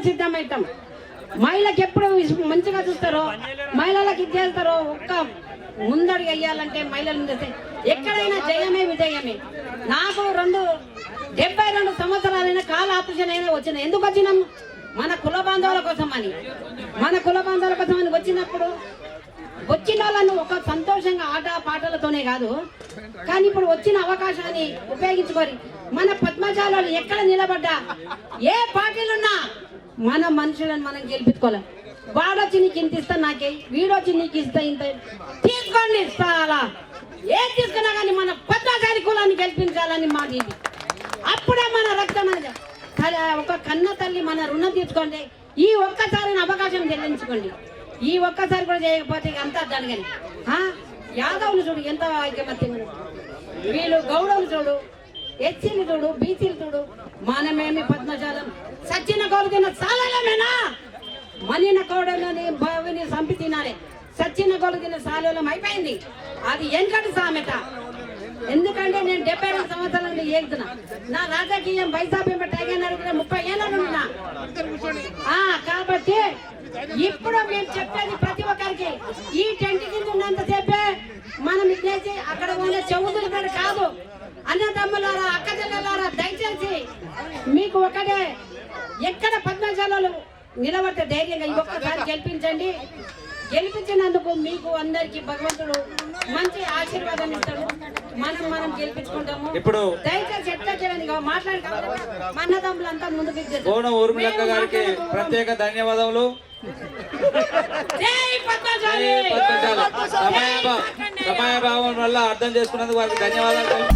సిద్ధమవుతాం. మహిళకి ఎప్పుడు మంచిగా చూస్తారో, మహిళలకు ఇది చేస్తారో, ఒక్క ముందడుగు వేయాలంటే మహిళలు ఎక్కడైనా జయమే విజయమే. నాకు 72 సంవత్సరాలైన కాలు ఆపరేషన్ అయినా వచ్చిన. ఎందుకు వచ్చినాం? మన కుల బాంధవుల కోసం అని. మన కుల బాంధవుల కోసం అని వచ్చినప్పుడు వచ్చిన వాళ్ళను ఒక సంతోషంగా ఆట పాటలతోనే కాదు, కానీ ఇప్పుడు వచ్చిన అవకాశాన్ని ఉపయోగించుకొని మన పద్మశాలలో ఎక్కడ నిలబడ్డా, ఏ పార్టీలున్నా మన మనుషులను మనం గెలిపించుకోవాలి. వాడొచ్చి నీకు ఇంత ఇస్తా, నాకే వీడొచ్చి నీకు ఇస్తా, ఇంత తీసుకోండి ఇస్తా, అలా ఏం తీసుకున్నా కానీ మన పద్మశాలి కులాన్ని గెలిపించాలని మాట ఇది. అప్పుడే మన రక్తం ఒక కన్న తల్లి మన రుణం తీర్చుకోండి. ఈ ఒక్కసారి అవకాశం చెల్లించుకోండి. ఈ ఒక్కసారి కూడా చేయకపోతే అంతా జరగని. యాదవులు చూడు ఎంత ఐకమత్యం, వీళ్ళు గౌడవులు చూడు, ఎస్సీలు చూడు, బీసీలు చూడు. మనమేమి పద్మశాలం సచ్చిన కోరుకున్న సాలమేనా? మనిన కోడలని బావిని సంపి తినాలి. సచ్చిన కొలుకున్న సాలలం అయిపోయింది. అది వెనకటి సామెత. ఎందుకంటే నేను 72 సంవత్సరాల నుండి ఏగుతున్నా. నా రాజకీయం వైసాపేమ టైగర్ 30 ఏళ్ళ నుండి. కాబట్టి ఇప్పుడు మేము చెప్పేది ప్రతి ఒక్కరికి, ఈ టెంట్ కింద ఉన్నంతసేపే మనం ఇచ్చేసి అక్కడ ఉన్న చెవుదులు కూడా కాదు. అన్నదమ్ములారా, అక్క చెల్లెలారా, దయచేసి మీకు ఒకటే, ఎక్కడ పద్మశాలలు నిలబడితే ధైర్యంగా ఈ ఒక్కసారి గెలిపించండి. గెలిపించినందుకు మీకు అందరికి భగవంతుడు మంచి ఆశీర్వాదం ఇస్తాడు. మనం గెలిపించుకుంటాము. ఇప్పుడు దయచేసి ఎట్లా చేయండి, మాట్లాడి అన్నదమ్ములంతా ముందుకు కోన ఊర్మిళక్క గారికి ప్రత్యేక ధన్యవాదములు. సమయభావం వల్ల అర్థం చేసుకున్నందుకు వారికి ధన్యవాదాలు.